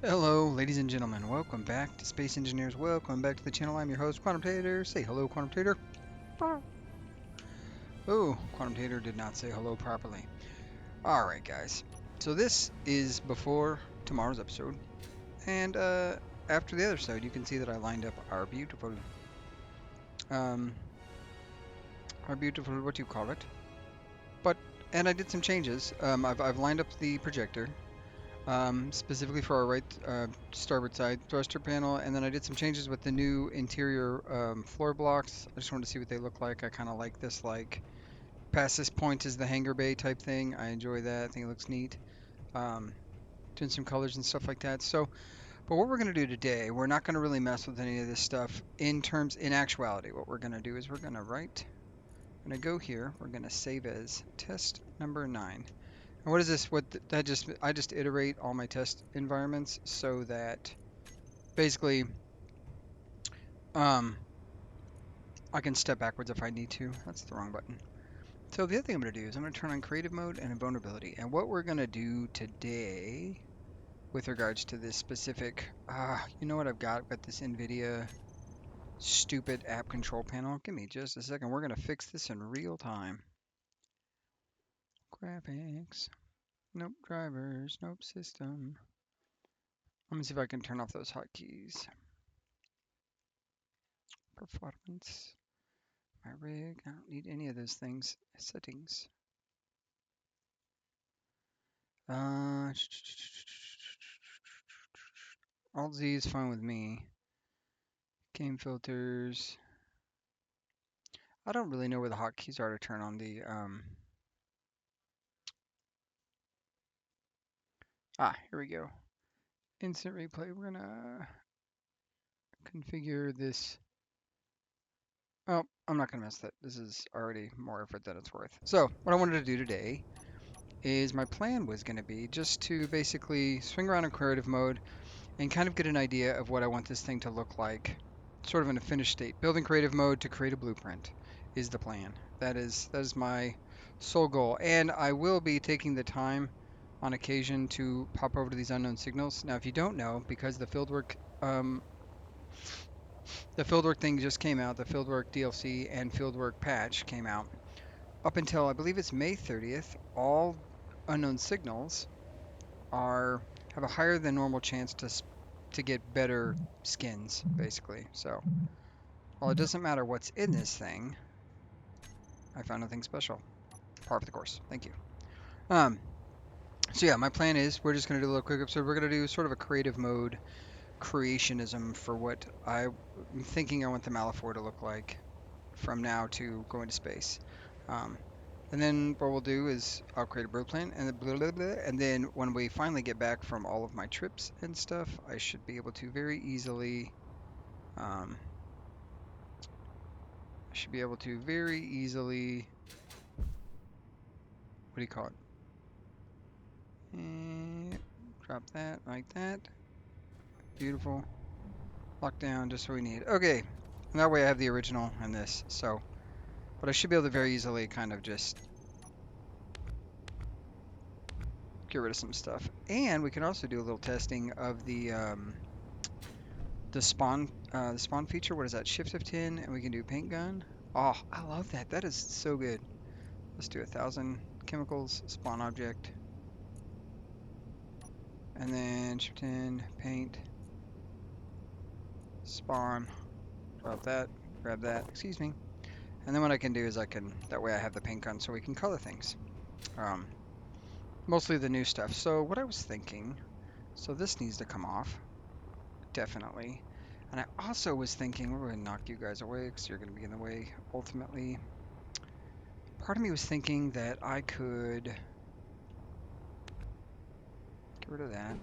Hello, ladies and gentlemen. Welcome back to Space Engineers. Welcome back to the channel. I'm your host, Quantum Tater. Say hello, Quantum Tater. Oh, Quantum Tater did not say hello properly. Alright, guys. So this is before tomorrow's episode. And after the other side, you can see that I lined up um, what do you call it? But, and I did some changes. I've lined up the projector. Specifically for our right starboard side thruster panel, and then I did some changes with the new interior floor blocks. I just wanted to see what they look like. I kind of like this, like, past this point is the hangar bay type thing. I enjoy that. I think it looks neat. Um, Doing some colors and stuff like that. So, but what we're going to do today, we're not going to really mess with any of this stuff in actuality. What we're going to do is we're going to go here. We're going to save as test number 9. And what is this? I just iterate all my test environments so that basically um, I can step backwards if I need to. That's the wrong button. So the other thing I'm going to do is I'm going to turn on creative mode and vulnerability. And what we're going to do today with regards to this specific, you know what I've got? I've got this NVIDIA stupid app control panel. Give me just a second. We're going to fix this in real time. Graphics. Nope. Drivers. Nope. System. Let me see if I can turn off those hotkeys. Performance. My rig. I don't need any of those things. Settings. Alt Z is fine with me. Game filters. I don't really know where the hotkeys are to turn on the here we go. Instant replay. We're gonna configure this. Oh, I'm not gonna mess that. This is already more effort than it's worth. So what I wanted to do today is my plan was gonna be just to basically swing around in creative mode and kind of get an idea of what I want this thing to look like, sort of in a finished state. Building creative mode to create a blueprint is the plan. That is my sole goal, and I will be taking the time on occasion to pop over to these unknown signals. Now, if you don't know, because the fieldwork thing just came out, the fieldwork DLC and fieldwork patch came out. Up until I believe it's May 30th, all unknown signals are have a higher than normal chance to get better skins, basically. So, while it doesn't matter what's in this thing, I found nothing special. Par for the course. Thank you. Um, so yeah, my plan is we're just gonna do a little quick episode. We're gonna do sort of a creative mode creationism for what I'm thinking I want the Malaphor to look like from now to going to space. Um, and then what we'll do is I'll create a blueprint, and and then when we finally get back from all of my trips and stuff, I should be able to very easily, um, what do you call it? And drop that like that. Beautiful. Lock down just what we need. Okay. And that way I have the original and this. So, but I should be able to very easily kind of just get rid of some stuff. And we can also do a little testing of the spawn feature. What is that? Shift F10, and we can do paint gun. Oh, I love that. That is so good. Let's do 1,000 chemicals spawn object, and then Shift 10 paint spawn. Drop that. Grab that. Excuse me. And then what I can do is that way I have the paint gun so we can color things. Mostly the new stuff. So what I was thinking, so this needs to come off, definitely. And I also was thinking, we're going to knock you guys away because you're going to be in the way ultimately. Part of me was thinking that I could get rid of that.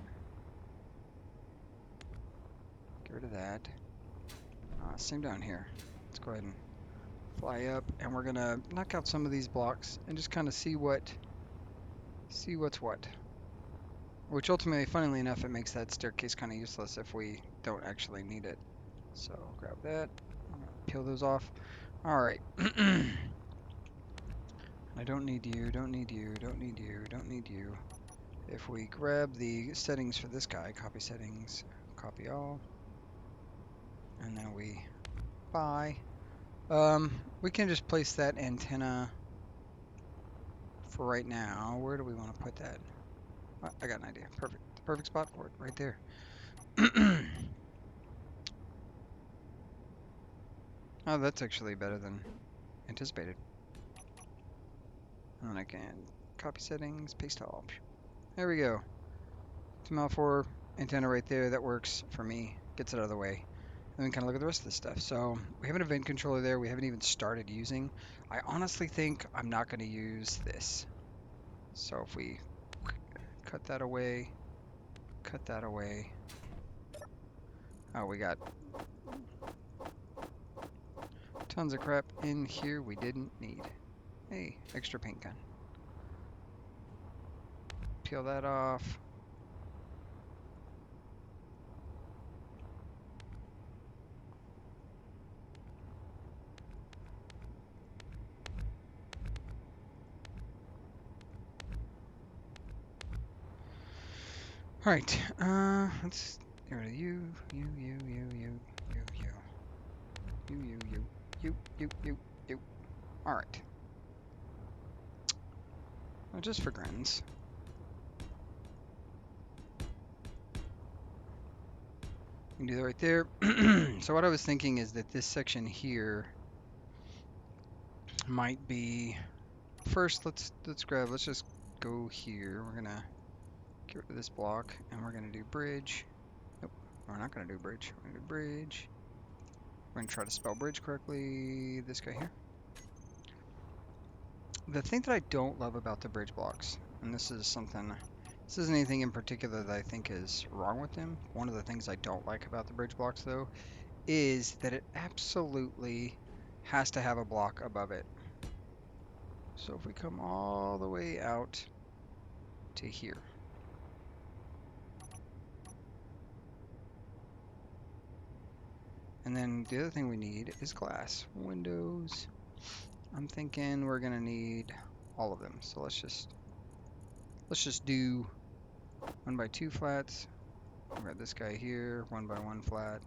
Get rid of that. Same down here. Let's go ahead and fly up, and we're going to knock out some of these blocks and just kind of see what's what. Which ultimately, funnily enough, it makes that staircase kind of useless if we don't actually need it. So grab that. I'm gonna peel those off. All right. I don't need you. Don't need you. Don't need you. Don't need you. If we grab the settings for this guy, copy settings, copy all, and then we buy, we can just place that antenna for right now. Where do we want to put that? I got an idea. Perfect. The perfect spot for it, right there. Oh, that's actually better than anticipated. And then I can copy settings, paste all. There we go. Malaphor antenna right there. That works for me. Gets it out of the way. And then kind of look at the rest of this stuff. So we have an event controller there we haven't even started using. I honestly think I'm not going to use this. So if we cut that away, cut that away. Oh, we got tons of crap in here we didn't need. Hey, extra paint gun. Peel that off. All right, let's get rid of you. All right. Well, just for grins. You can do that right there. So what I was thinking is that this section here might be first. Let's just go here. We're gonna get rid of this block, and we're gonna do bridge. Nope, we're not gonna do bridge. We're gonna do bridge. We're gonna try to spell bridge correctly. This guy here. The thing that I don't love about the bridge blocks, and this isn't anything in particular that I think is wrong with them. One of the things I don't like about the bridge blocks, though, is that it absolutely has to have a block above it. So if we come all the way out to here. And then the other thing we need is glass. Windows. I'm thinking we're gonna need all of them. So let's just do 1x2 flats. We got this guy here, 1x1 flat.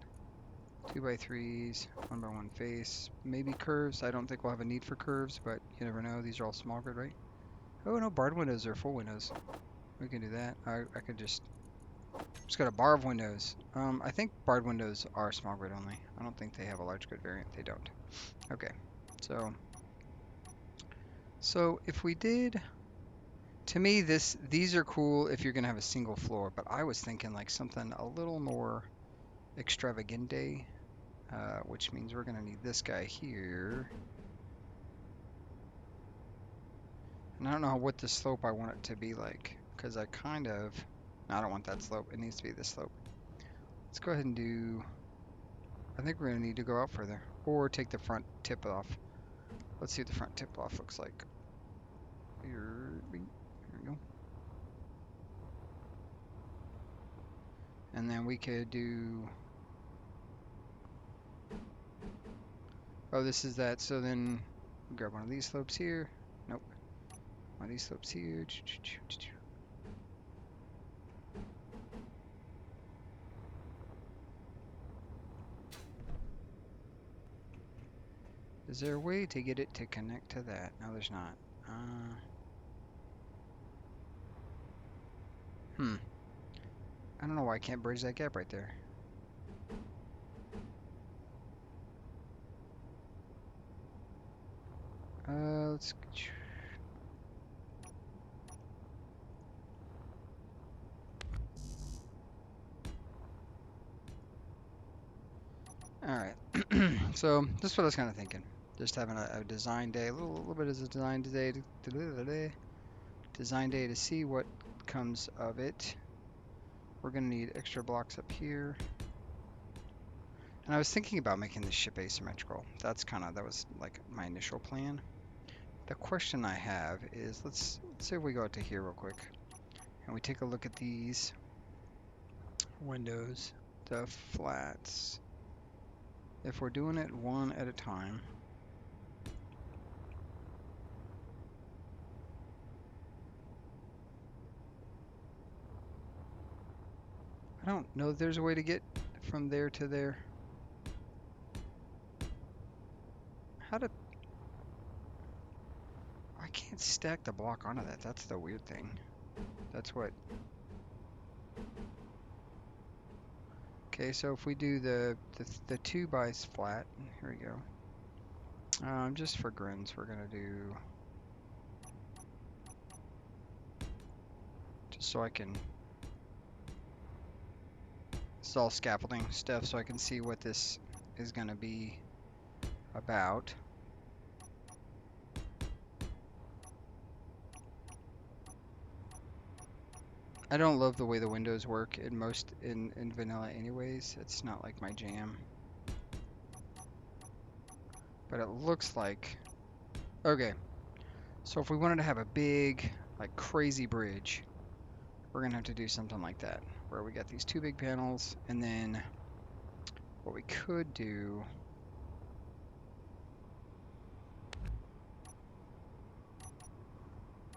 2x3s, 1x1 face. Maybe curves. I don't think we'll have a need for curves, but you never know. These are all small grid, right? Oh no, barred windows are full windows. We can do that. I could just got a bar of windows. I think barred windows are small grid only. I don't think they have a large grid variant. They don't. Okay, so if we did, to me these are cool if you're gonna have a single floor. But I was thinking like something a little more extravagante, which means we're gonna need this guy here. And I don't know what the slope I want it to be like, because I don't want that slope. It needs to be this slope. Let's go ahead and do, I think we're going to need to go out further, or take the front tip off. Let's see what the front tip off looks like. Here we go. And then we could do, oh, this is that, so then grab one of these slopes here. Nope. One of these slopes here. Is there a way to get it to connect to that? No, there's not. I don't know why I can't bridge that gap right there. Let's. All right. So this is what I was kind of thinking. Just having a design day, a little bit as a design day to see what comes of it. We're gonna need extra blocks up here. And I was thinking about making this ship asymmetrical. That was like my initial plan. The question I have is, let's say we go out to here real quick, and we take a look at these windows, the flats. If we're doing it one at a time, I don't know if there's a way to get from there to there. How to... I can't stack the block onto that. That's the weird thing. That's what... Okay, so if we do the 2 by flat, here we go. Just for grins, we're gonna do... Just so I can... It's all scaffolding stuff, so I can see what this is gonna be about. I don't love the way the windows work in vanilla anyways. It's not like my jam. But it looks like... Okay, so if we wanted to have a big, like crazy bridge, we're gonna have to do something like that, where we got these 2 big panels, and then what we could do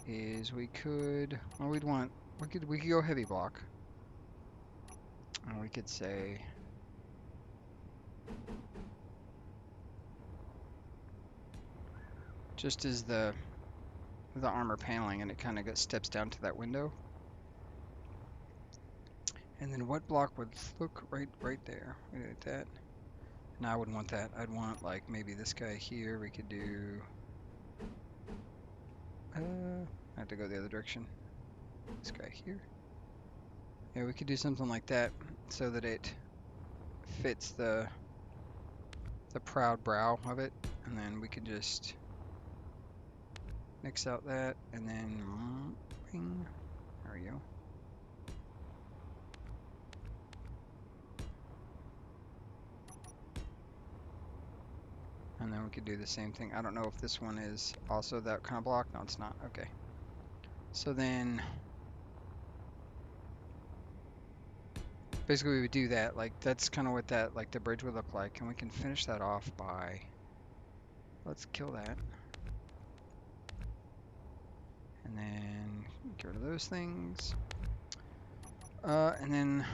is we could go heavy block, and we could say just as the armor paneling, and it kind of steps down to that window. And then what block would look right there? Like that. No, I wouldn't want that. I'd want like maybe this guy here. We could do. I have to go the other direction. This guy here. Yeah, we could do something like that so that it fits the proud brow of it, and then we could just mix out that, and then ring. There we go. And then we could do the same thing. I don't know if this one is also that kind of block. No, it's not. Okay. So then, basically we would do that. Like, that's kind of what that, like, the bridge would look like. And we can finish that off by, let's kill that. And then get rid of those things. And then,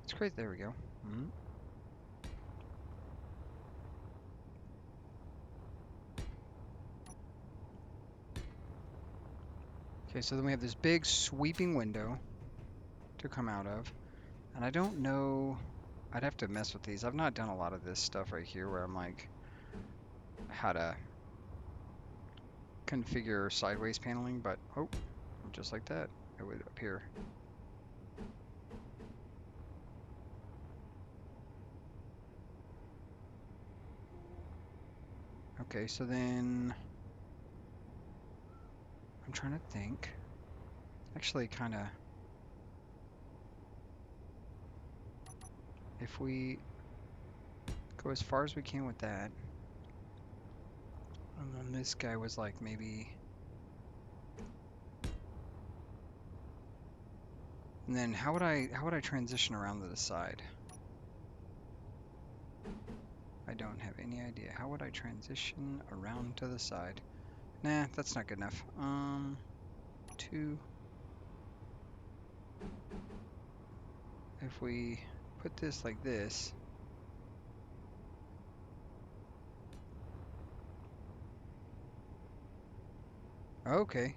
it's great. There we go. Okay, so then we have this big sweeping window to come out of. And I don't know, I'd have to mess with these. I've not done a lot of this stuff right here where I'm like, how to configure sideways paneling, but oh, just like that, it would appear. Okay, so then I'm trying to think. Actually, kind of, if we go as far as we can with that, and then this guy was like maybe, and then how would I transition around to the side? I don't have any idea. How would I transition around to the side? Nah, that's not good enough. 2. If we put this like this, okay.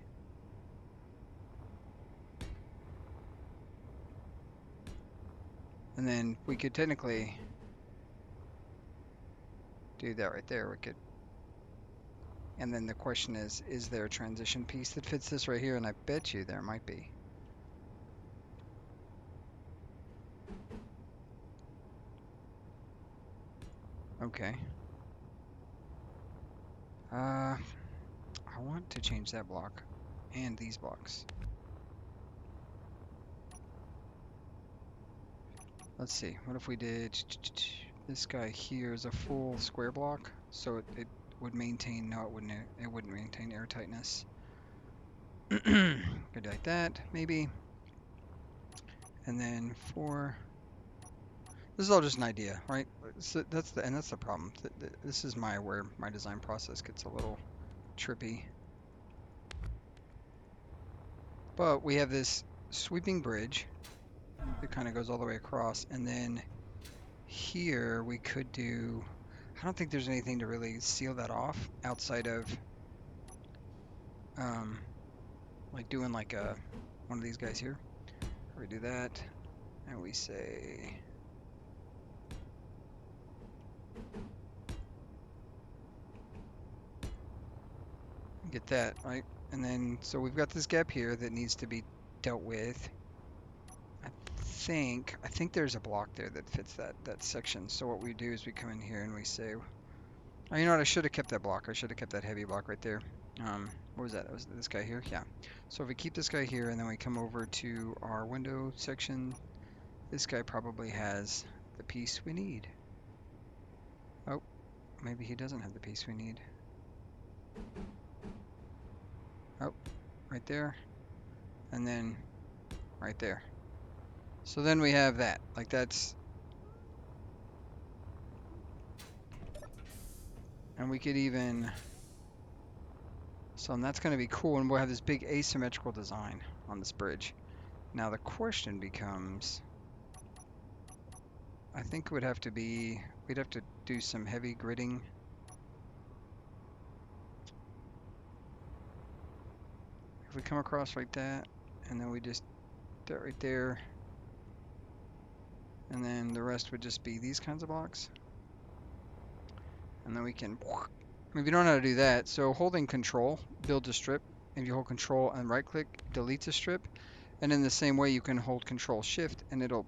And then we could technically do that right there. We could, and then the question is there a transition piece that fits this right here? And I bet you there might be. Okay. I want to change that block and these blocks. Let's see. What if we did this guy here is a full square block, so it would maintain. No, it wouldn't. It wouldn't maintain air tightness. Could do like that, maybe. And then for this is all just an idea, right? So that's the problem. This is where my design process gets a little trippy. But we have this sweeping bridge that kind of goes all the way across, and then here we could do, I don't think there's anything to really seal that off outside of like doing like a one of these guys here. We do that, and we say get that right, and then so we've got this gap here that needs to be dealt with. I think there's a block there that fits that section. So what we do is we come in here and we say, oh, you know what? I should have kept that block. I should have kept that heavy block right there. What was that? Was this guy here? Yeah. So if we keep this guy here and then we come over to our window section, this guy probably has the piece we need. Oh, maybe he doesn't have the piece we need. Oh, right there. And then right there. So then we have that. Like that's... And we could even... So that's going to be cool, and we'll have this big asymmetrical design on this bridge. Now the question becomes, I think it would have to be, we'd have to do some heavy gridding. If we come across like that, and then we just do it right there, and then the rest would just be these kinds of blocks. And then we can, if you don't know how to do that, so holding control builds a strip. If you hold control and right click, deletes a strip. And in the same way you can hold control shift and it'll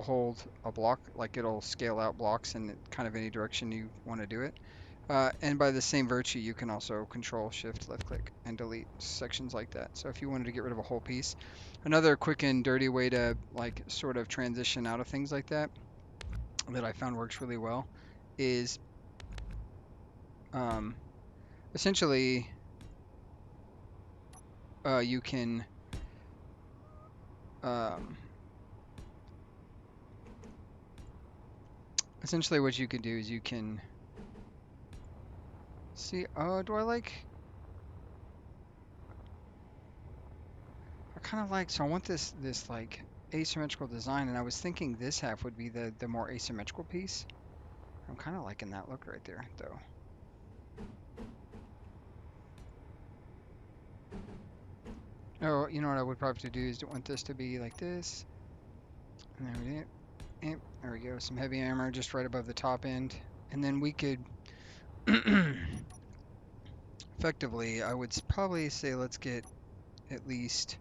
hold a block, like it'll scale out blocks in kind of any direction you want to do it. And by the same virtue, you can also control shift left click and delete sections like that. So if you wanted to get rid of a whole piece, another quick and dirty way to like sort of transition out of things like that I found works really well is essentially you can essentially what you can do is you can see, do I like, I kind of like, so I want this like asymmetrical design, and I was thinking this half would be the more asymmetrical piece. I'm kind of liking that look right there though. Oh, you know what I would probably do is want this to be like this. And there we go. Some heavy armor just right above the top end. And then we could effectively, I would probably say let's get at least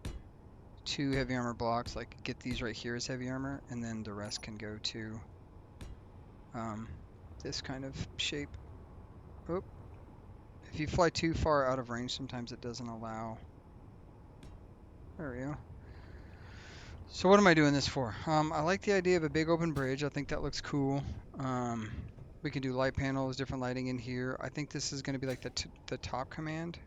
2 heavy armor blocks, like get these right here as heavy armor, and then the rest can go to this kind of shape. Oh, if you fly too far out of range, sometimes it doesn't allow. There we go. So what am I doing this for? I like the idea of a big open bridge. I think that looks cool. We can do light panels, different lighting in here. I think this is going to be like the top command.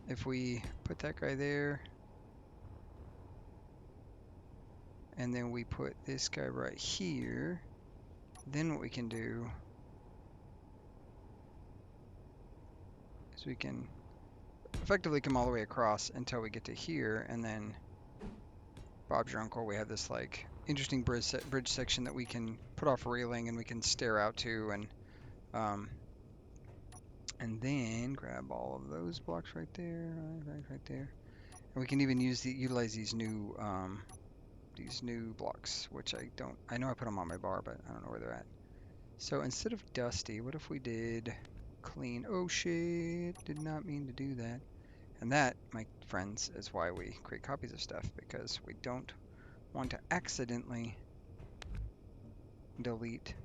If we put that guy there, and then we put this guy right here, then what we can do is we can effectively come all the way across until we get to here, and then Bob's your uncle. We have this like interesting bridge section that we can put off railing and we can stare out to, and then grab all of those blocks right there, right there, and we can even utilize these new blocks, which I know I put them on my bar, but I don't know where they're at. So instead of dusty, what if we did clean? Oh shit, did not mean to do that. And that, my friends, is why we create copies of stuff, because we don't want to accidentally delete.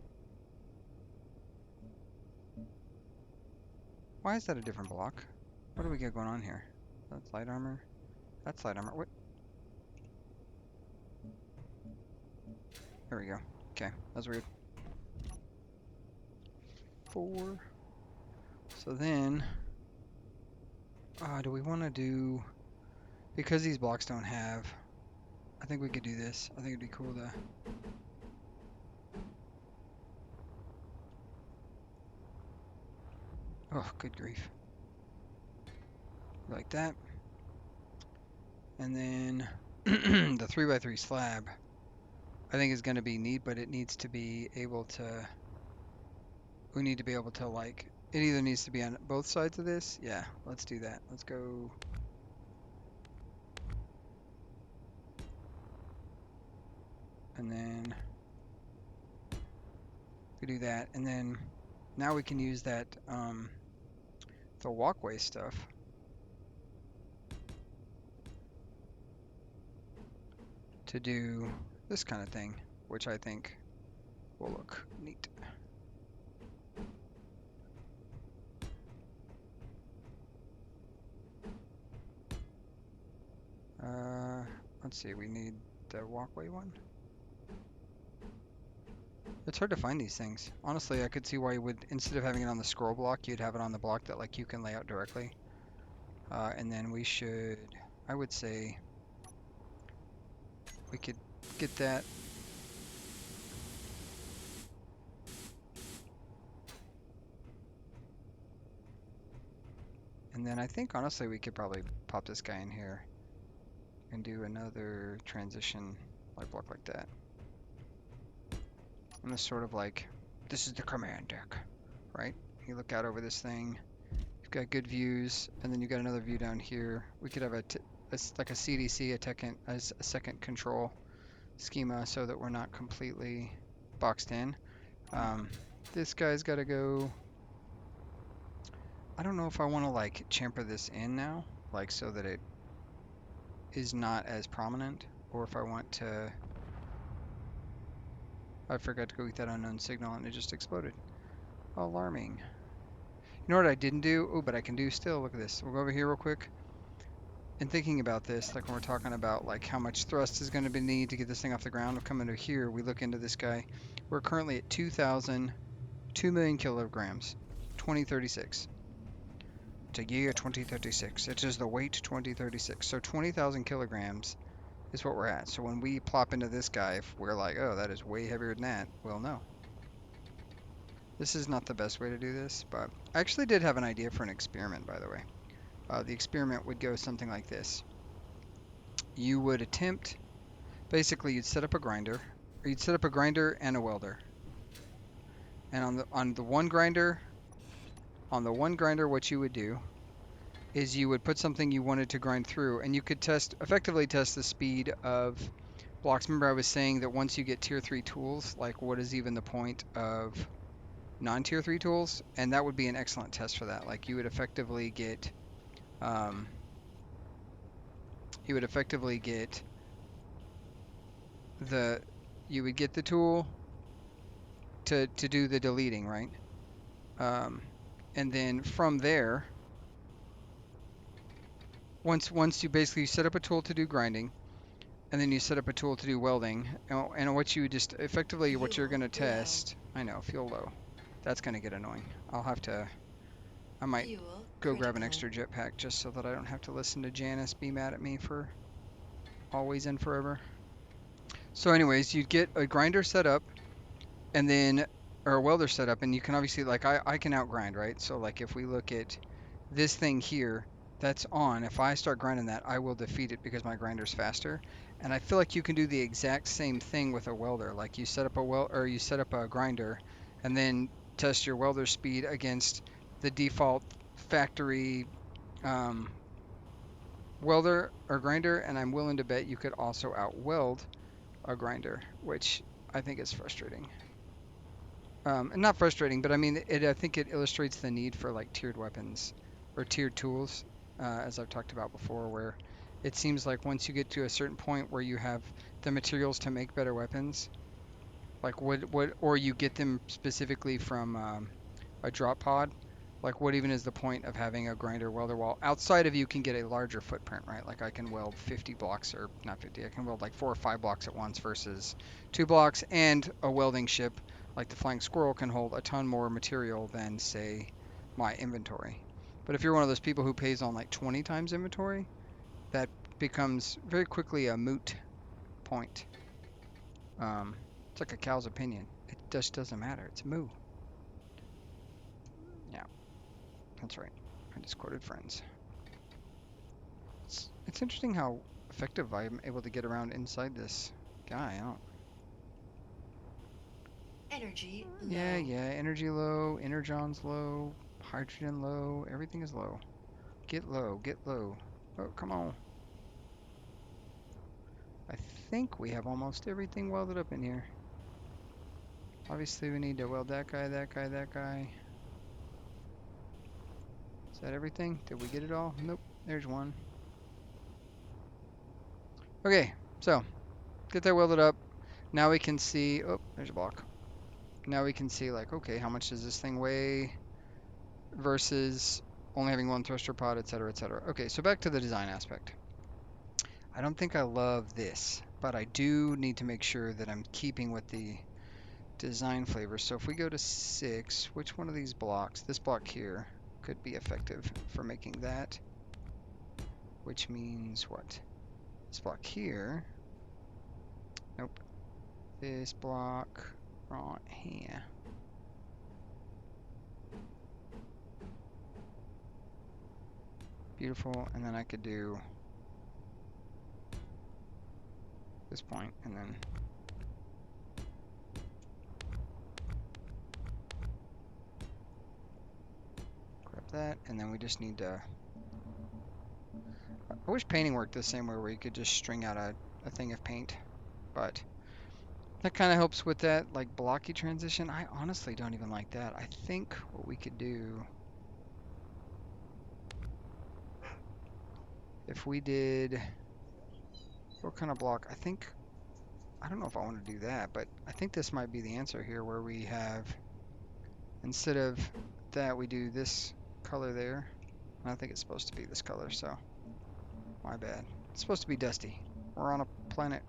Why is that a different block? What do we got going on here? That's light armor. That's light armor. What? There we go. Okay, that's weird. 4. So then, do we want to do, because these blocks don't have, I think we could do this. I think it'd be cool to, oh, good grief. like that. And then the 3x3 slab, I think is going to be neat, but it needs to be able to, we need to be able to like, it either needs to be on both sides of this. Yeah, let's do that. Let's go. And then we do that. And then now we can use that, the walkway stuff to do this kind of thing, which I think will look neat. Let's see, we need the walkway one. It's hard to find these things. Honestly, I could see why you would, instead of having it on the scroll block, you'd have it on the block that like you can lay out directly. And then we should, I would say, we could get that. And then I think honestly we could probably pop this guy in here and do another transition like block like that. And this sort of like, this is the command deck, right? You look out over this thing, you've got good views, and then you got another view down here. We could have like a CDC, a second control schema so that we're not completely boxed in. This guy's got to go. I don't know if I want to like chamfer this in now, like so that it is not as prominent, or if I want to. I forgot to go get that unknown signal and it just exploded. Alarming. You know what I didn't do? Oh, but I can do still. Look at this. We'll go over here real quick. And thinking about this, like when we're talking about like how much thrust is going to be needed to get this thing off the ground, we'll come into here, we look into this guy. We're currently at 2 million kilograms, 2036. It's a year 2036. It is the weight 2036. So 20,000 kilograms is what we're at. So when we plop into this guy, if we're like, oh, that is way heavier than that, well, no. This is not the best way to do this, but I actually did have an idea for an experiment, by the way. The experiment would go something like this. You would attempt, basically you'd set up a grinder, or you'd set up a grinder and a welder. And on the one grinder, what you would do is you would put something you wanted to grind through, and you could effectively test the speed of blocks. Remember I was saying that once you get tier 3 tools, like what is even the point of non-tier 3 tools? And that would be an excellent test for that. Like you would effectively get you would get the tool to do the deleting, right? And then from there, once you basically set up a tool to do grinding, and then you set up a tool to do welding, and what you just effectively what you're going to test. I know, fuel low. That's going to get annoying. I might go grab an extra jetpack just so that I don't have to listen to Janice be mad at me for always and forever. So anyways, you'd get a grinder set up, and then, or a welder set up, and you can obviously, like, I can outgrind, right? So like if we look at this thing here, that's on. If I start grinding that, I will defeat it because my grinder's faster. And I feel like you can do the exact same thing with a welder. Like you set up you set up a grinder, and then test your welder speed against the default factory welder or grinder, and I'm willing to bet you could also outweld a grinder, which I think is frustrating. And not frustrating, but I mean, I think it illustrates the need for like tiered weapons or tiered tools, as I've talked about before, where it seems like once you get to a certain point where you have the materials to make better weapons, like or you get them specifically from a drop pod, like what even is the point of having a grinder welder wall outside of you can get a larger footprint, right? Like I can weld 50 blocks, or not 50, I can weld like 4 or 5 blocks at once versus 2 blocks, and a welding ship like the Flying Squirrel can hold a ton more material than, say, my inventory. But if you're one of those people who pays on like 20 times inventory, that becomes very quickly a moot point. It's like a cow's opinion. It just doesn't matter. It's moo. Yeah, that's right. I just quoted Friends. It's interesting how effective I'm able to get around inside this guy. I don't. Energy Yeah, low. yeah. Energy low, energon's low, hydrogen low. Everything is low. Get low, get low. Oh, come on. I think we have almost everything welded up in here. Obviously, we need to weld that guy, that guy, that guy. Is that everything? Did we get it all? Nope. There's one. Okay, so get that welded up. Now we can see. Oh, there's a block. Now we can see, like, okay, how much does this thing weigh versus only having one thruster pod, etc., etc. Okay, so back to the design aspect. I don't think I love this, but I do need to make sure that I'm keeping with the design flavor. So if we go to 6, which one of these blocks, this block here, could be effective for making that? Which means what? This block here. Nope. This block right here. Beautiful. And then I could do this point and then grab that. And then we just need to. I wish painting worked the same way where you could just string out a thing of paint, but that kind of helps with that like blocky transition. I honestly don't even like that. I think what we could do if we did what kind of block? I don't know if I want to do that, but I think this might be the answer here where we have instead of that we do this color there. I think it's supposed to be this color, so my bad. It's supposed to be dusty. We're on a planet,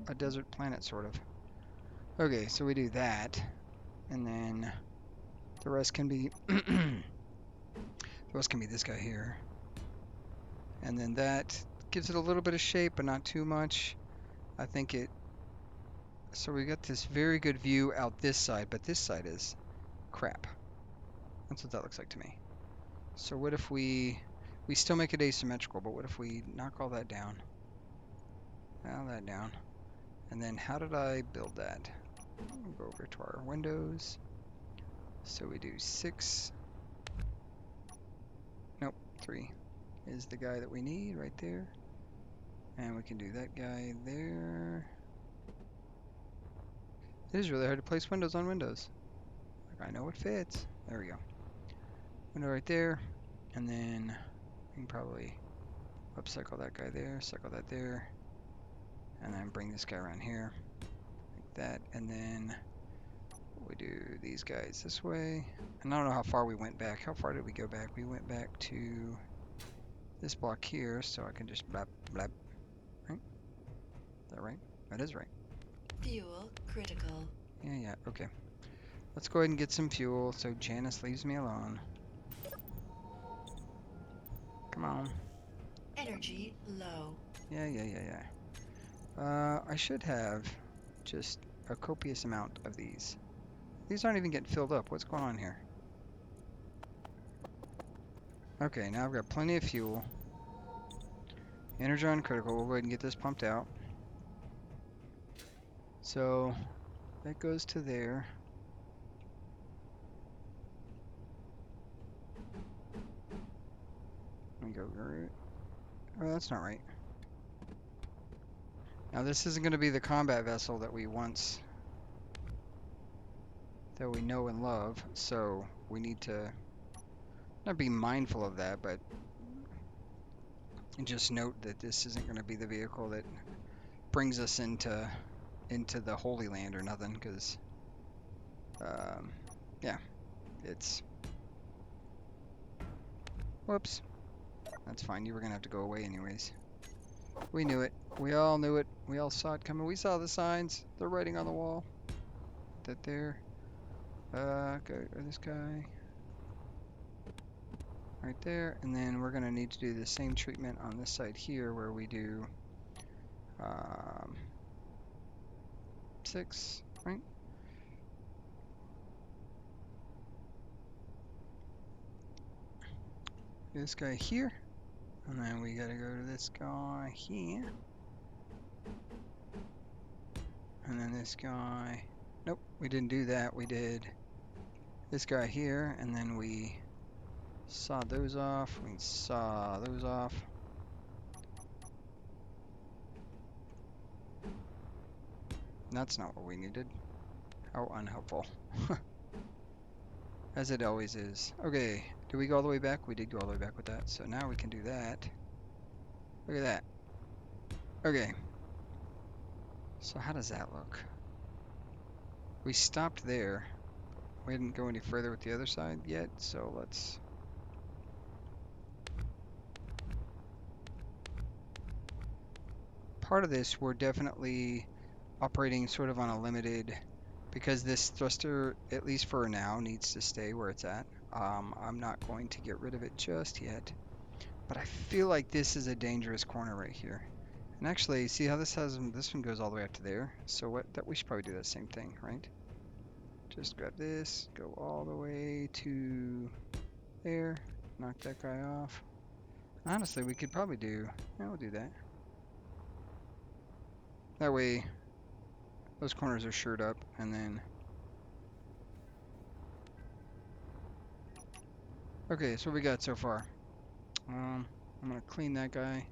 a desert planet sort of. Okay, so we do that, and then the rest can be the rest can be this guy here. And then that gives it a little bit of shape, but not too much. I think it, so we got this very good view out this side, but this side is crap. That's what that looks like to me. So what if we still make it asymmetrical, but what if we knock all that down? All that down. And then how did I build that? We'll go over to our windows. So we do 6. Nope, 3 is the guy that we need right there. And we can do that guy there. It is really hard to place windows on windows. Like, I know it fits. There we go. Window right there. And then we can probably upcycle that guy there, cycle that there. And then bring this guy around here. Like that. And then we do these guys this way. And I don't know how far we went back. How far did we go back? We went back to this block here, so I can just blap, blap. Right? Is that right? That is right. Fuel critical. Yeah, yeah, okay. Let's go ahead and get some fuel so Janice leaves me alone. Come on. Energy low. Yeah, yeah, yeah, yeah. I should have just a copious amount of these. These aren't even getting filled up. What's going on here? Okay, now I've got plenty of fuel. Energon critical. We'll go ahead and get this pumped out. So that goes to there. Let me go. Oh, that's not right. Now this isn't going to be the combat vessel that we know and love. So we need to not be mindful of that, but just note that this isn't going to be the vehicle that brings us into the Holy Land or nothing, because yeah, it's whoops. That's fine. You were gonna have to go away anyways. We knew it. We all knew it. We all saw it coming. We saw the signs. They're writing on the wall. That there. Okay, or this guy. Right there. And then we're gonna need to do the same treatment on this side here, where we do 6, right? This guy here. And then we gotta go to this guy here. And then this guy. Nope, we didn't do that. We did this guy here, and then we saw those off. We saw those off. That's not what we needed. How unhelpful. As it always is. Okay, did we go all the way back? We did go all the way back with that. So now we can do that. Look at that. Okay. So how does that look? We stopped there. We didn't go any further with the other side yet, so let's... Part of this, we're definitely operating sort of on a limited... Because this thruster, at least for now, needs to stay where it's at. I'm not going to get rid of it just yet. But I feel like this is a dangerous corner right here. And actually, see how this has this one goes all the way up to there. So what that we should probably do that same thing, right? Just grab this, go all the way to there, knock that guy off. Honestly, we could probably do, yeah, we'll do that. That way, those corners are shored up, and then. Okay, so what we got so far. I'm gonna clean that guy.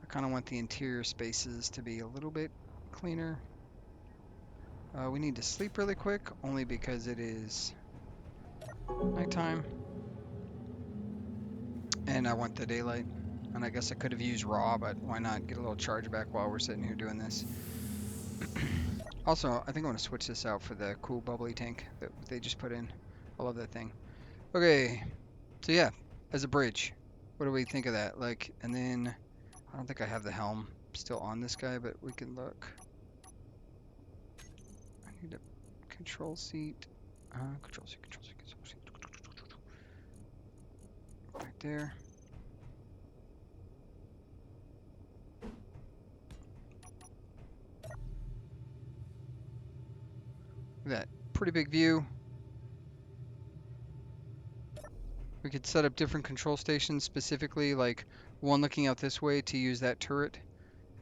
I kind of want the interior spaces to be a little bit cleaner. We need to sleep really quick, only because it is nighttime. And I want the daylight. And I guess I could have used raw, but why not get a little charge back while we're sitting here doing this. Also, I think I want to switch this out for the cool bubbly tank that they just put in. I love that thing. Okay, so yeah, as a bridge, what do we think of that? Like, and then, I don't think I have the helm still on this guy, but we can look. I need a control seat. Control seat, control seat, control seat. Right there. Look at that pretty big view. We could set up different control stations specifically, like one looking out this way to use that turret.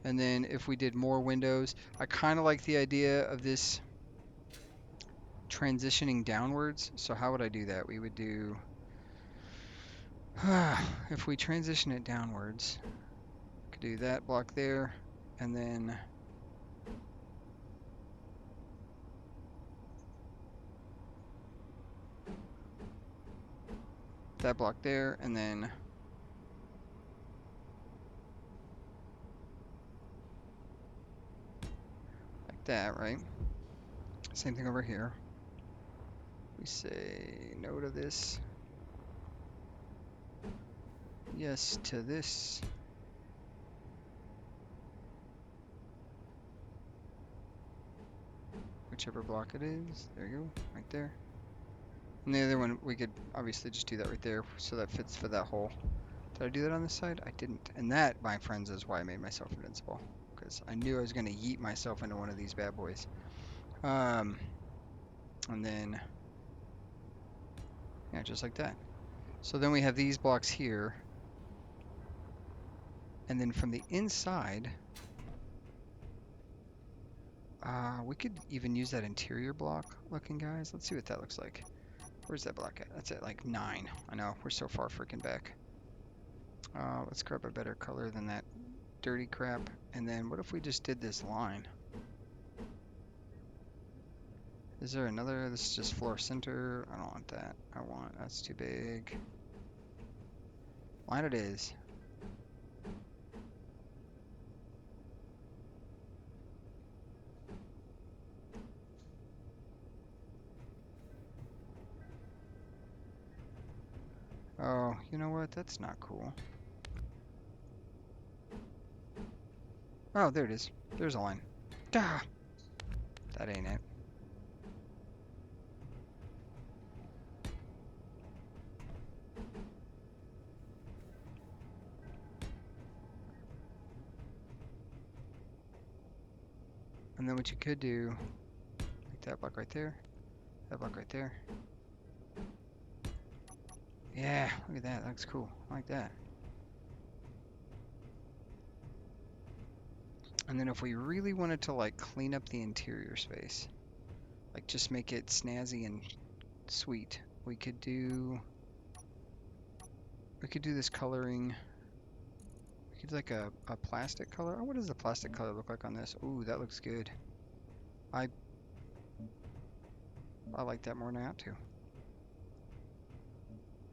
And then if we did more windows, I kind of like the idea of this transitioning downwards. So how would I do that? We would do, if we transition it downwards, we could do that block there, and then that block there, and then like that, right? Same thing over here. We say no to this, yes to this. Whichever block it is, there you go, right there. And the other one, we could obviously just do that right there, so that fits for that hole. Did I do that on this side? I didn't. And that, my friends, is why I made myself invincible. Because I knew I was going to yeet myself into one of these bad boys. And then, yeah, just like that. So then we have these blocks here. And then from the inside, we could even use that interior block looking, guys. Let's see what that looks like. Where's that block at? That's at like 9. I know, we're so far freaking back. Let's grab a better color than that dirty crap. And then what if we just did this line? Is there another? This is just floor center. I don't want that. That's too big. Line it is. Oh, you know what? That's not cool. Oh, there it is. There's a line. Ah, that ain't it. And then what you could do, like that block right there, that block right there. Yeah, look at that. That looks cool. I like that. And then if we really wanted to like clean up the interior space, like just make it snazzy and sweet, we could do this coloring. We could do like a plastic color. Oh, what does the plastic color look like on this? Ooh, that looks good. I I like that more now too.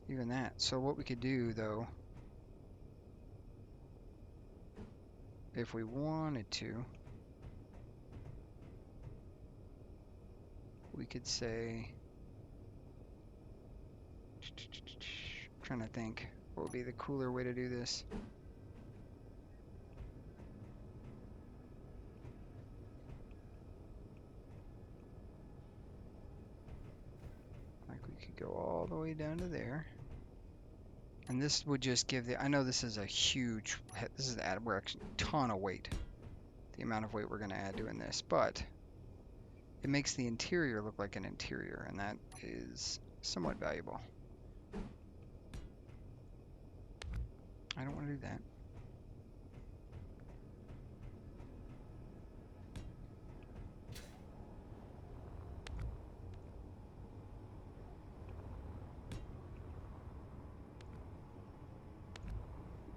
Even that. So what we could do though, if we wanted to, we could say, I'm trying to think what would be the cooler way to do this. Like we could go all the way down to there. And this would just give the, I know this is a huge, this is add, we're actually a ton of weight, the amount of weight we're going to add doing this, but it makes the interior look like an interior, and that is somewhat valuable. I don't want to do that.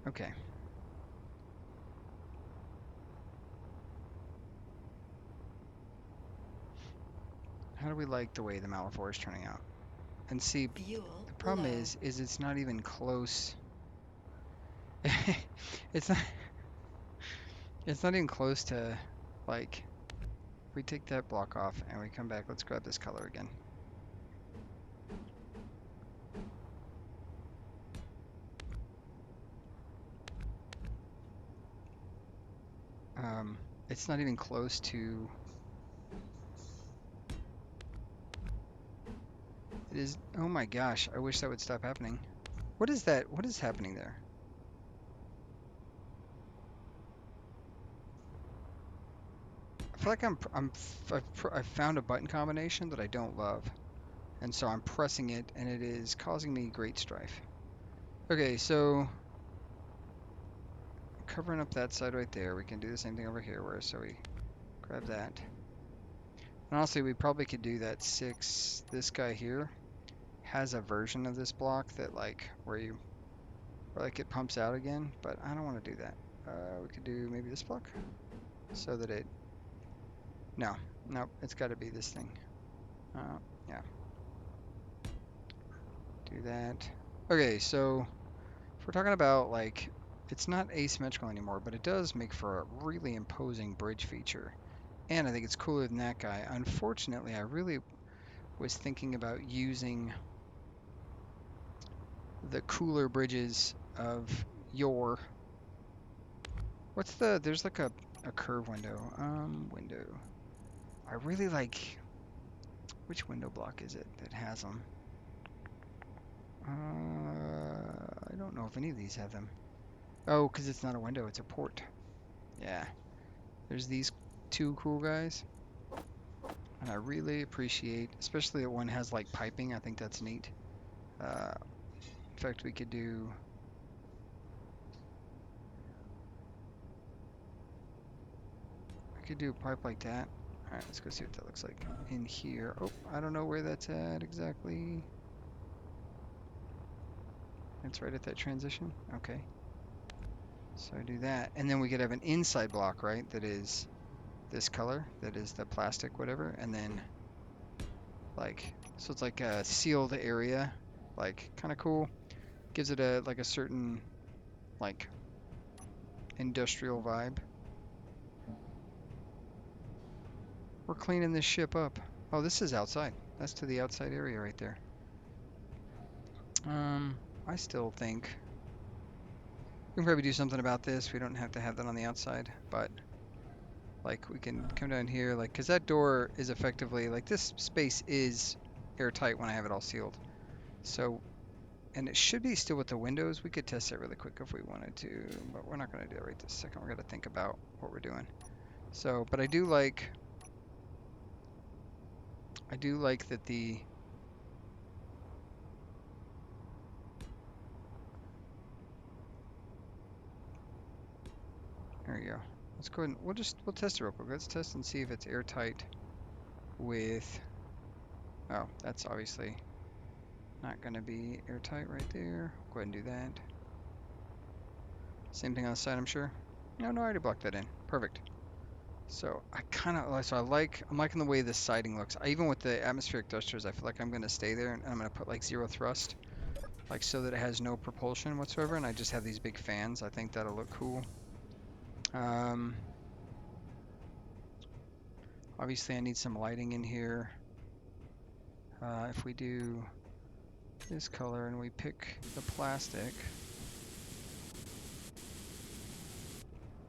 Okay. How do we like the way the Malaphor is turning out? And see, Fuel the problem low. is it's not even close. It's not it's not even close to, like, if we take that block off and we come back, let's grab this color again. It's not even close to, it is, oh my gosh, I wish that would stop happening. What is that? What is happening there? I feel like I've found a button combination that I don't love. And so I'm pressing it and it is causing me great strife. Okay, so covering up that side right there, we can do the same thing over here where, so we grab that. And honestly, we probably could do that 6, this guy here has a version of this block that like where like it pumps out again, but I don't want to do that. We could do maybe this block so that it, no, nope, it's got to be this thing. Yeah, do that. Okay, so if we're talking about like, it's not asymmetrical anymore, but it does make for a really imposing bridge feature. And I think it's cooler than that guy. Unfortunately, I really was thinking about using the cooler bridges of your, what's the, there's like a curve window. Window. I really like, which window block is it that has them? I don't know if any of these have them. Oh, because it's not a window, it's a port. Yeah. There's these two cool guys. And I really appreciate, especially that one has like piping. I think that's neat. In fact, we could do, a pipe like that. All right, let's go see what that looks like in here. Oh, I don't know where that's at exactly. It's right at that transition. Okay. So I do that. And then we could have an inside block, right? That is this color. That is the plastic, whatever. And then like, so it's like a sealed area. Like, kind of cool. Gives it a, like a certain, like, industrial vibe. We're cleaning this ship up. Oh, this is outside. That's to the outside area right there. I still think we can probably do something about this. We don't have to have that on the outside, but like we can come down here, like, because that door is effectively, like, this space is airtight when I have it all sealed. So, and it should be still with the windows. We could test it really quick if we wanted to, but we're not going to do it right this second. We're going to think about what we're doing. So, but I do like that the, there you go. Let's go ahead and we'll test it real quick. Let's test and see if it's airtight with, oh, that's obviously not going to be airtight right there. Go ahead and do that. Same thing on the side, I'm sure. No, I already blocked that in. Perfect. So I kind of, so I'm liking the way this siding looks. Even with the atmospheric thrusters, I feel like I'm going to stay there and I'm going to put like 0 thrust, like so that it has no propulsion whatsoever. And I just have these big fans. I think that'll look cool. Obviously I need some lighting in here. If we do this color and we pick the plastic,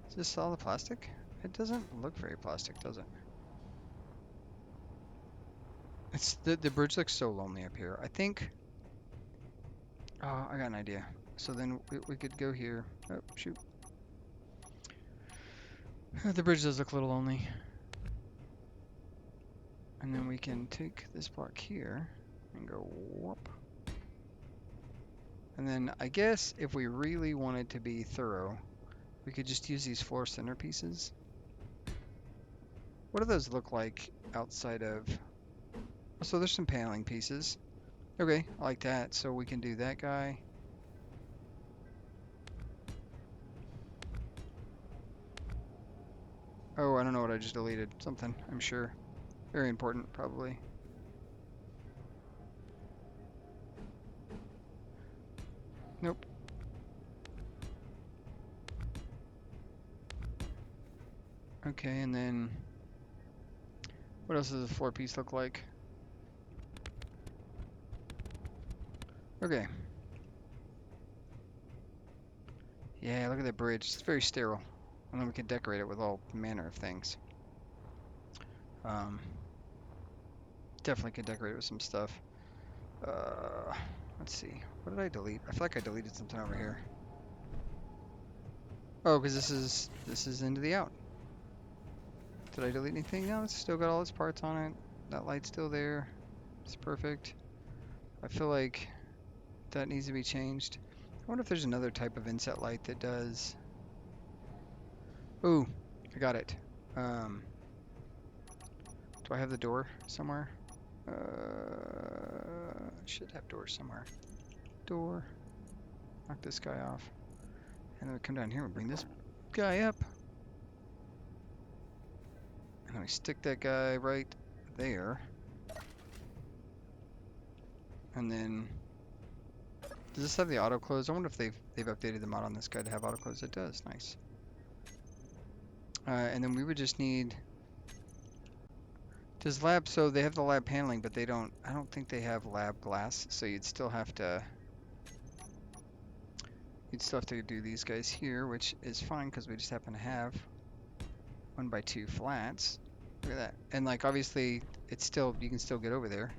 is this all the plastic? It doesn't look very plastic, does it? It's the bridge looks so lonely up here. I think, oh, I got an idea. So then we could go here. Oh, shoot. The bridge does look a little lonely. And then we can take this block here and go whoop. And then I guess if we really wanted to be thorough, we could just use these floor center pieces. What do those look like outside of... Oh, so there's some paneling pieces. Okay, I like that. So we can do that guy. Oh, I don't know what I just deleted. Something, I'm sure. Very important, probably. Nope. Okay, and then what else does the floor piece look like? Okay. Yeah, look at that bridge. It's very sterile. And then we can decorate it with all manner of things. Definitely could decorate it with some stuff. Let's see. What did I delete? I feel like I deleted something over here. Oh, because this is into the out. Did I delete anything? No, it's still got all its parts on it. That light's still there. It's perfect. I feel like that needs to be changed. I wonder if there's another type of inset light that does... Ooh, I got it. Do I have the door somewhere? Should have doors somewhere. Door. Knock this guy off. And then we come down here and bring this guy up. And then we stick that guy right there. And then... Does this have the auto close? I wonder if they've updated the mod on this guy to have auto close. It does. Nice. And then we would just need... Does lab... So they have the lab paneling, but they don't... I don't think they have lab glass. So you'd still have to... You'd still have to do these guys here, which is fine because we just happen to have 1x2 flats. Look at that. And like obviously it's still, you can still get over there,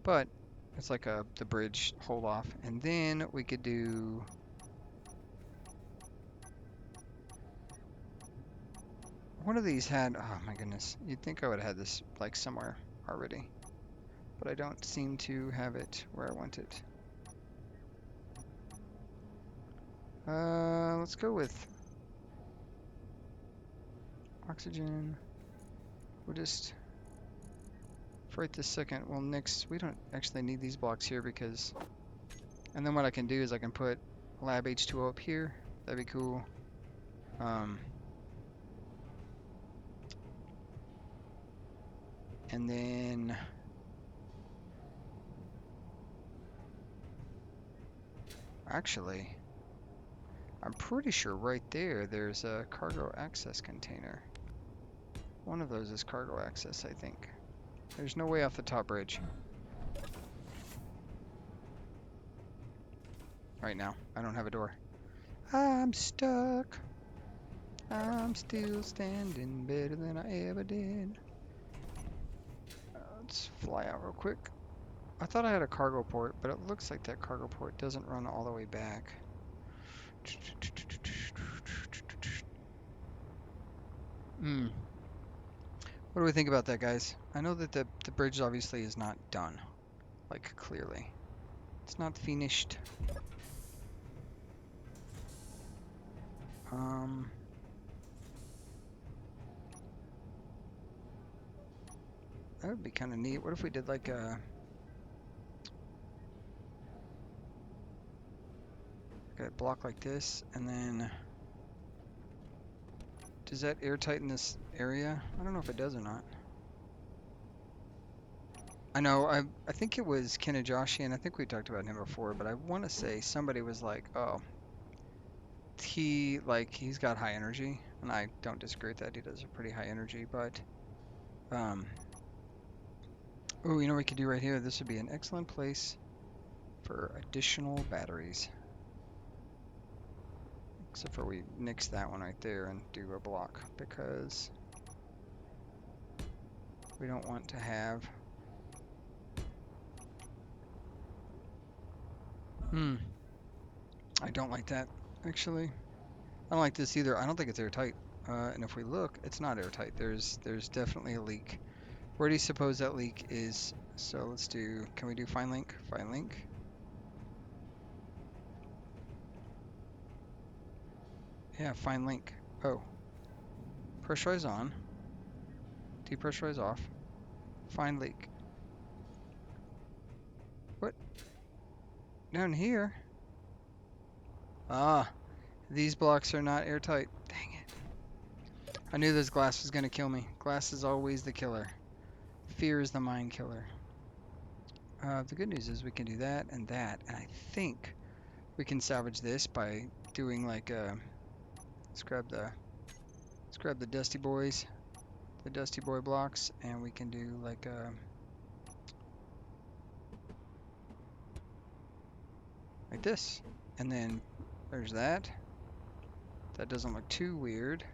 but it's like the bridge hold off. And then we could do, one of these had, oh my goodness, you'd think I would have had this like somewhere already, but I don't seem to have it where I want it. Let's go with oxygen. We'll just, for right this second, well, next, we don't actually need these blocks here because, and then what I can do is I can put lab H2O up here. That'd be cool. And then actually, I'm pretty sure right there, there's a cargo access container. One of those is cargo access, I think. There's no way off the top bridge. Right now, I don't have a door. I'm stuck. I'm still standing better than I ever did. Let's fly out real quick. I thought I had a cargo port, but it looks like that cargo port doesn't run all the way back. What do we think about that, guys? I know that the bridge obviously is not done, like clearly. It's not finished. That would be kind of neat. What if we did like a block like this, and then does that airtight in this area? I don't know if it does or not. I know, I think it was Kinajoshi, and I think we talked about him before, but I want to say somebody was like, oh, he's got high energy, and I don't disagree with that. He does a pretty high energy, but um, oh, you know what we could do right here? This would be an excellent place for additional batteries. Except for we nix that one right there and do a block, because we don't want to have I don't like that, actually. I don't like this either. I don't think it's airtight. And if we look, it's not airtight. There's definitely a leak. Where do you suppose that leak is? So let's do, can we do find link? Find link. Yeah, find link. Oh, pressurize on, depressurize off, find leak. What? Down here? Ah, these blocks are not airtight. Dang it. I knew this glass was going to kill me. Glass is always the killer. Fear is the mind killer. The good news is we can do that, and I think we can salvage this by doing like let's grab the Dusty Boys, the Dusty Boy blocks, and we can do like this, and then there's that. That doesn't look too weird.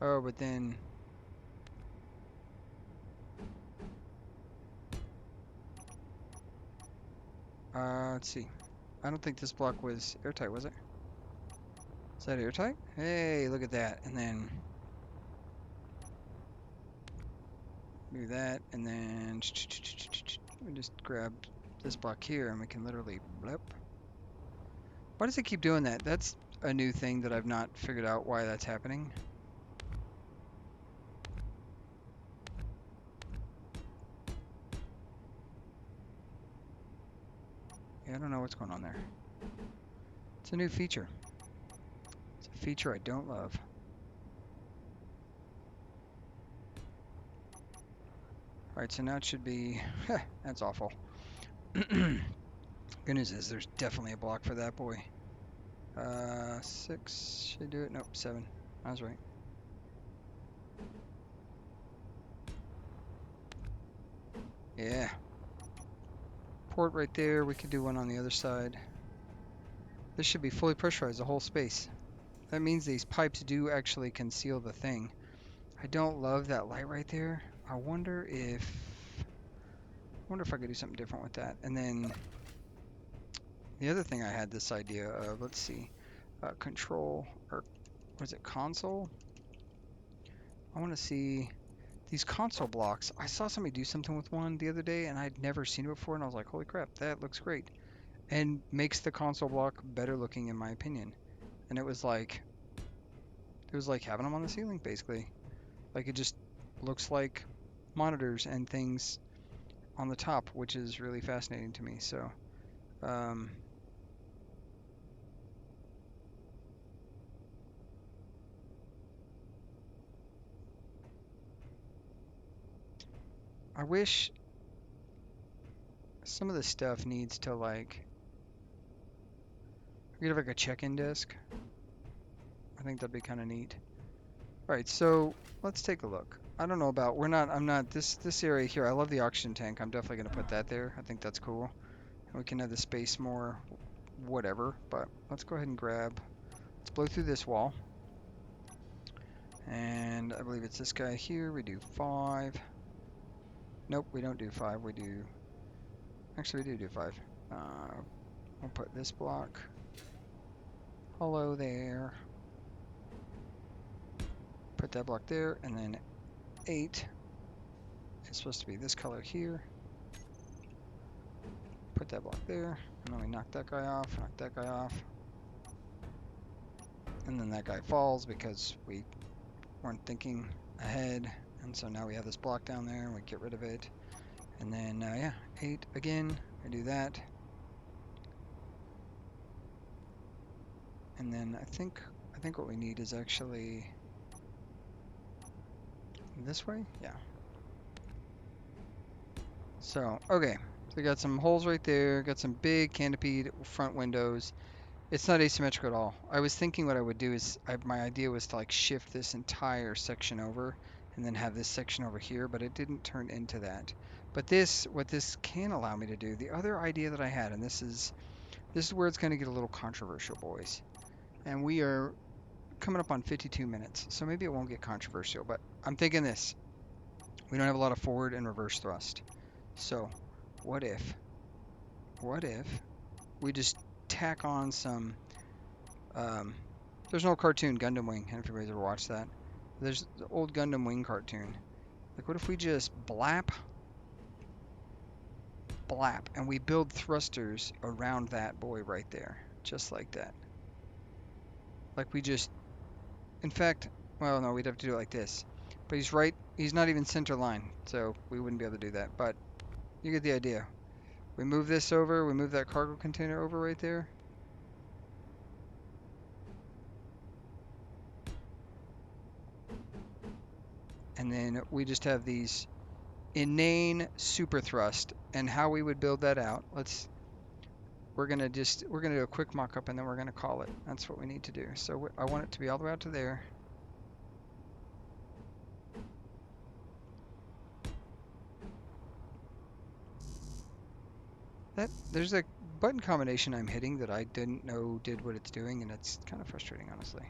Oh, but then let's see. I don't think this block was airtight, was it? Is that airtight? Hey, look at that. And then do that, and then we just grab this block here, and we can literally blip. Why does it keep doing that? That's a new thing that I've not figured out why that's happening. Yeah, I don't know what's going on there. It's a new feature. It's a feature I don't love. Alright, so now it should be... that's awful. Good news is there's definitely a block for that boy. 6 should do it. Nope, 7. I was right. Yeah. Port right there. We could do one on the other side. This should be fully pressurized, the whole space. That means these pipes do actually conceal the thing. I don't love that light right there. I wonder if I could do something different with that. And then the other thing I had this idea of, let's see, control, or was it console? I want to see these console blocks. I saw somebody do something with one the other day, and I'd never seen it before, and I was like, holy crap, that looks great. And makes the console block better looking, in my opinion. And it was like having them on the ceiling, basically. Like, it just looks like monitors and things on the top, which is really fascinating to me. So, I wish some of this stuff needs to like, we could have like a check-in desk. I think that'd be kind of neat. All right, so let's take a look. I don't know about, I'm not, this area here, I love the oxygen tank. I'm definitely going to put that there. I think that's cool. And we can have the space more, whatever, but let's go ahead and let's blow through this wall. And I believe it's this guy here. We do 5. Nope, we don't do 5. Actually, we do 5. We'll put this block. Hello there. Put that block there, and then 8 is supposed to be this color here. put that block there, and then we knock that guy off, knock that guy off. And then that guy falls because we weren't thinking ahead. And so now we have this block down there, and we get rid of it. And then, yeah, 8 again, we do that. And then I think what we need is actually this way? Yeah. So, okay. So we got some holes right there, got some big canopied front windows. It's not asymmetrical at all. I was thinking what I would do is, my idea was to like shift this entire section over and then have this section over here, but it didn't turn into that. But what this can allow me to do, the other idea that I had, and this is where it's going to get a little controversial, boys. And we are coming up on 52 minutes, so maybe it won't get controversial, but I'm thinking this. We don't have a lot of forward and reverse thrust. So what if we just tack on some, there's an old cartoon, Gundam Wing, and if anybody's ever watched that, there's the old Gundam Wing cartoon. Like, what if we just blap, and we build thrusters around that boy right there, just like that. Like we just, in fact, well, no, we'd have to do it like this. But he's not even center line, so we wouldn't be able to do that. But you get the idea. We move this over, we move that cargo container over right there. And then we just have these inane super thrust, and how we would build that out. We're gonna do a quick mock-up, and then we're gonna call it. That's what we need to do. So I want it to be all the way out to there. There's a button combination I'm hitting that I didn't know did what it's doing, and it's kind of frustrating, honestly.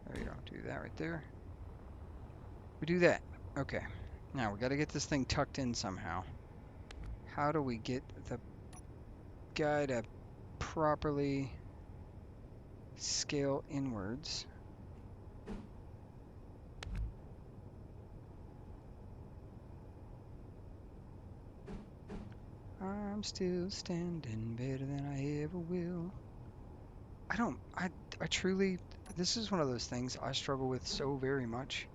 There you go. Do that right there. We do that. Okay. Now we got to get this thing tucked in somehow. How do we get the guy to properly scale inwards? I'm still standing better than I ever will. I truly, this is one of those things I struggle with so very much.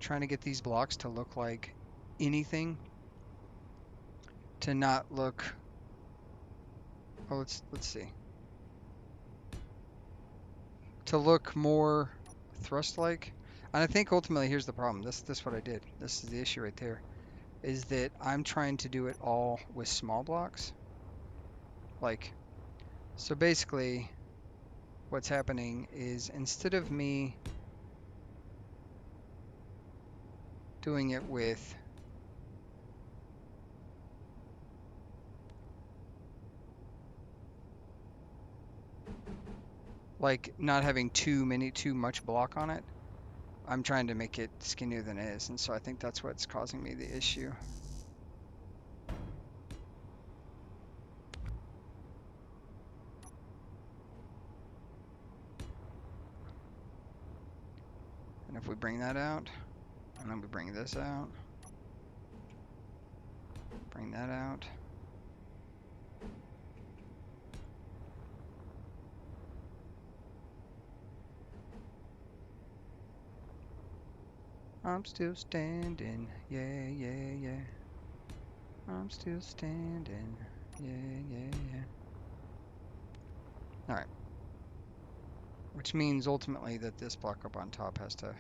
Trying to get these blocks to look like anything, to not look, oh, let's see. To look more thrust-like. And I think ultimately here's the problem. This what I did. This is the issue right there. Is that I'm trying to do it all with small blocks. Like, so basically what's happening is, instead of me doing it with like not having too much block on it, I'm trying to make it skinnier than it is, and so I think that's what's causing me the issue. And if we bring that out, and then we bring this out, bring that out. I'm still standing, yeah, yeah, yeah. I'm still standing, yeah, yeah, yeah. Alright. Which means ultimately that this block up on top has to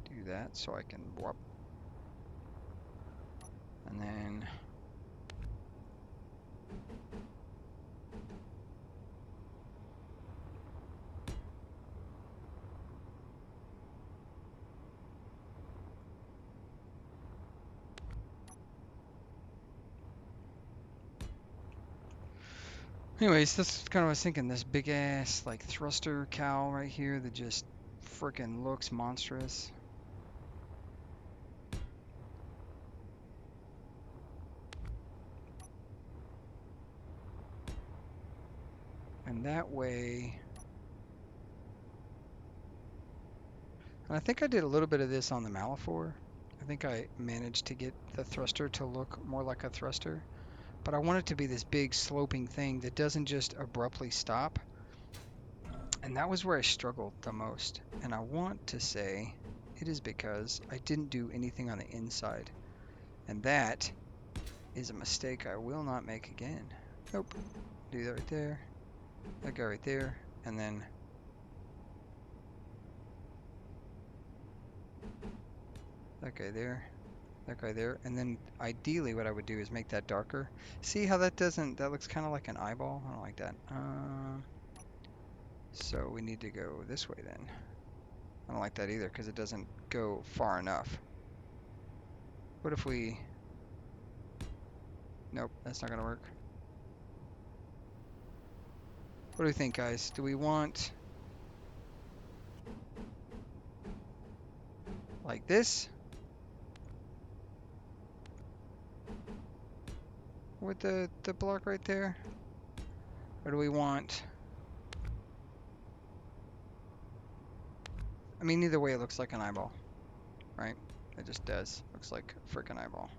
do that, so I can warp. And then anyways, that's kind of what I was thinking. This big ass like thruster cowl right here that just freaking looks monstrous. And that way, and I think I did a little bit of this on the Malaphor. I think I managed to get the thruster to look more like a thruster, but I want it to be this big sloping thing that doesn't just abruptly stop. And that was where I struggled the most. And I want to say it is because I didn't do anything on the inside. And that is a mistake I will not make again. Nope. Do that right there. That guy right there. And then that guy there. That guy there. And then ideally what I would do is make that darker. See how that doesn't, that looks kind of like an eyeball? I don't like that. So we need to go this way then. I don't like that either because it doesn't go far enough. What if we... Nope, that's not going to work. What do we think, guys? Do we want like this with the block right there? Or do we want... I mean, either way it looks like an eyeball, right? It just does. Looks like a freaking eyeball.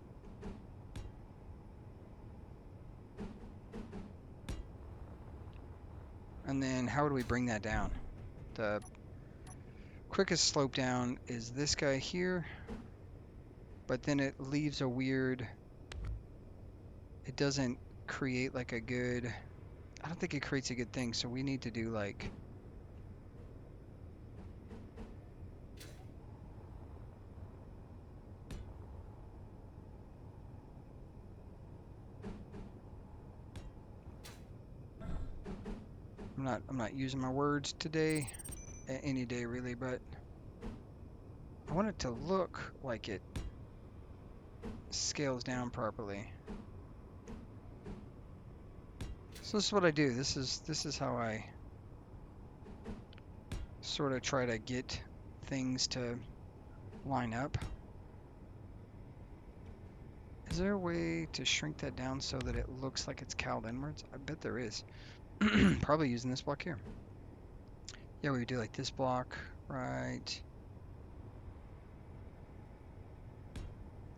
And then how would we bring that down? The quickest slope down is this guy here, but then it leaves a weird... It doesn't create like a good... I don't think it creates a good thing, so we need to do like... I'm not using my words today, any day really, but I want it to look like it scales down properly. So this is what I do. This is how I sort of try to get things to line up. Is there a way to shrink that down so that it looks like it's cowled inwards? I bet there is. Probably using this block here. Yeah, we would do like this block, right?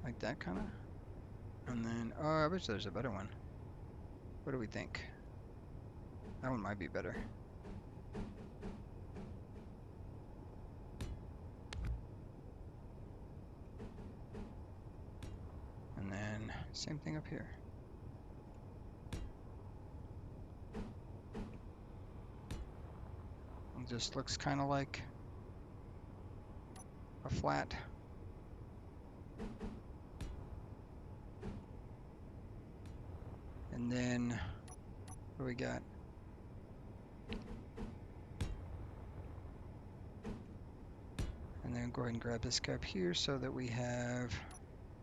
Like that kind of. And then, oh, I wish there's a better one. What do we think? That one might be better. And then, same thing up here. It just looks kind of like a flat. And then, what do we got? And then go ahead and grab this guy up here so that we have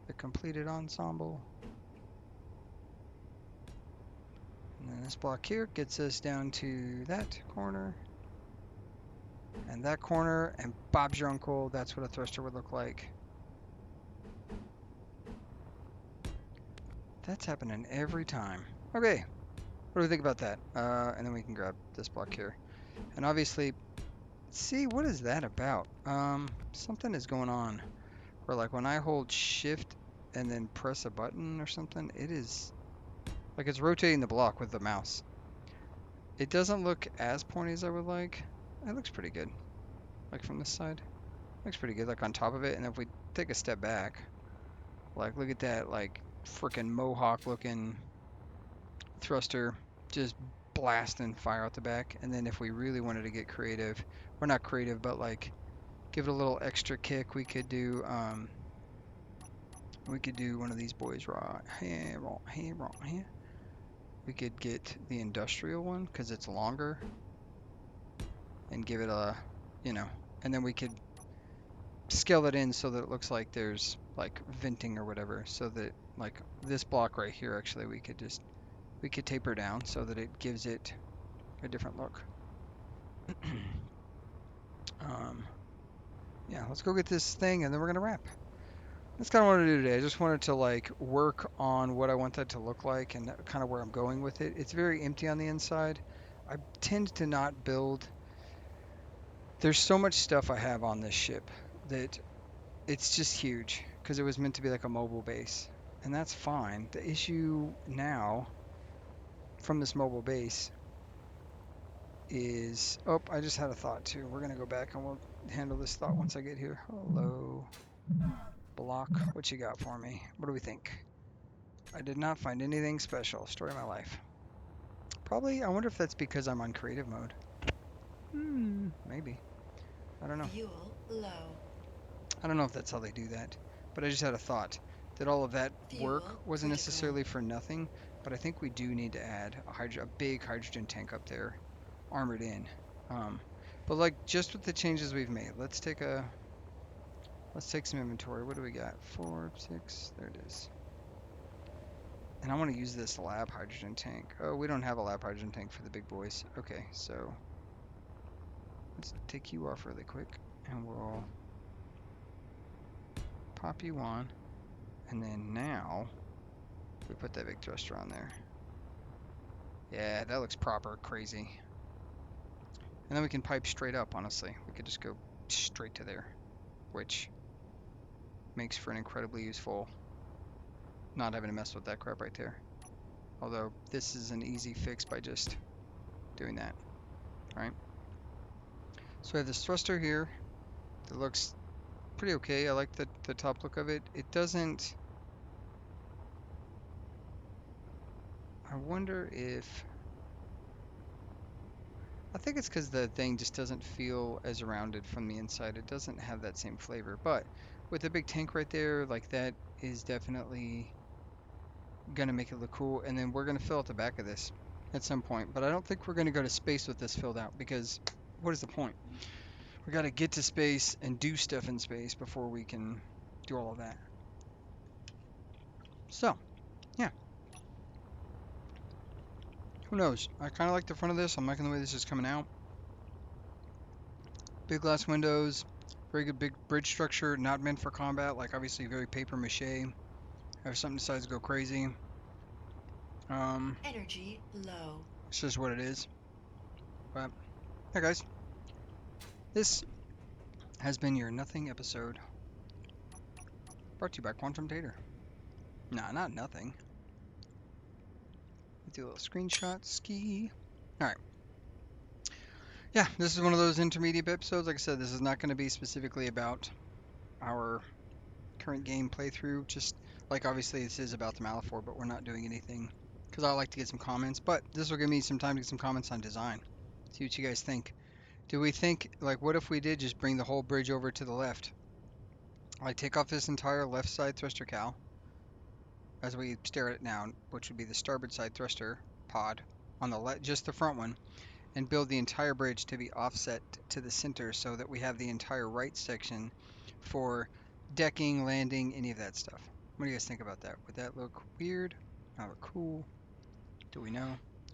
the completed ensemble. And then this block here gets us down to that corner. And that corner, and Bob's your uncle, that's what a thruster would look like. That's happening every time. Okay, what do we think about that? And then we can grab this block here. And obviously, see, what is that about? Something is going on. Where like when I hold shift and then press a button or something, it is, like it's rotating the block with the mouse. It doesn't look as pointy as I would like. It looks pretty good. Like from this side. Looks pretty good, like on top of it. And if we take a step back, like look at that, like freaking mohawk looking thruster just blasting fire out the back. And then if we really wanted to get creative, or not creative, but like give it a little extra kick, we could do one of these boys right here, right here, right here. We could get the industrial one because it's longer and give it a, you know, and then we could scale that in so that it looks like there's like venting or whatever, so that like this block right here, actually we could taper down so that it gives it a different look. Yeah, let's go get this thing and then we're gonna wrap. That's kind of what I want to do today. I just wanted to like work on what I want that to look like and kind of where I'm going with it. It's very empty on the inside. I tend to not build. There's so much stuff I have on this ship that it's just huge because it was meant to be like a mobile base, and that's fine. The issue now from this mobile base is, oh, I just had a thought too. We're gonna go back and we'll handle this thought once I get here. Hello, block. What you got for me? What do we think? I did not find anything special. Story of my life. Probably. I wonder if that's because I'm on creative mode. Maybe. I don't know. Fuel low. I don't know if that's how they do that, but I just had a thought that all of that work Fuel wasn't critical. necessarily for nothing, but I think we do need to add a big hydrogen tank up there, armored in. But like just with the changes we've made, let's take some inventory. What do we got? 4, 6, there it is. And I want to use this lab hydrogen tank. Oh, we don't have a lab hydrogen tank for the big boys. Okay, so let's take you off really quick, and we'll pop you on. And then now, we put that big thruster on there. Yeah, that looks proper, crazy. And then we can pipe straight up, honestly. We could just go straight to there, which makes for an incredibly useful, not having to mess with that crap right there. Although, this is an easy fix by just doing that, right? So we have this thruster here that looks pretty okay. I like the top look of it. It doesn't... I wonder if... I think it's because the thing just doesn't feel as rounded from the inside. It doesn't have that same flavor. But with the big tank right there, like that is definitely going to make it look cool. And then we're going to fill out the back of this at some point. But I don't think we're going to go to space with this filled out because what is the point? We got to get to space and do stuff in space before we can do all of that. So, yeah. Who knows? I kind of like the front of this. I'm liking the way this is coming out. Big glass windows, very good big bridge structure, not meant for combat, like obviously very paper mache. If something decides to go crazy, Energy low. it's just what it is. But, hey guys, this has been your nothing episode, brought to you by Quantum Tater. Nah, not nothing. Do a little screenshot, ski. Alright. Yeah, this is one of those intermediate episodes. Like I said, this is not going to be specifically about our current game playthrough, just like obviously this is about the Malaphor, but we're not doing anything because I like to get some comments, but this will give me some time to get some comments on design, see what you guys think. Do we think, like, what if we did just bring the whole bridge over to the left, like take off this entire left side thruster cowl as we stare at it now, which would be the starboard side thruster pod on the left, just the front one, and build the entire bridge to be offset to the center so that we have the entire right section for decking, landing, any of that stuff. What do you guys think about that? Would that look weird? That look cool? Do we know?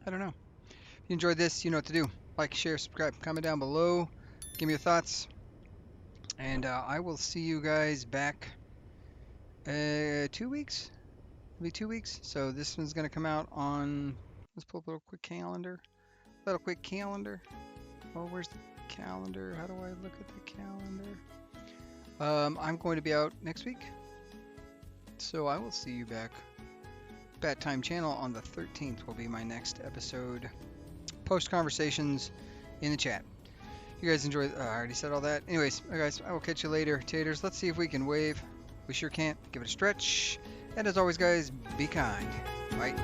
I don't know. If you enjoyed this, you know what to do. Like, share, subscribe, comment down below. Give me your thoughts. And I will see you guys back 2 weeks. It'll be 2 weeks. So this one's going to come out on, let's pull up a little quick calendar. Oh, where's the calendar? How do I look at the calendar? I'm going to be out next week. So I will see you back. Bat Time channel on the 13th will be my next episode. Post conversations in the chat. You guys enjoy. I already said all that. Anyways, guys, I will catch you later. Taters, let's see if we can wave. We sure can't. Give it a stretch. And as always, guys, be kind. Bye.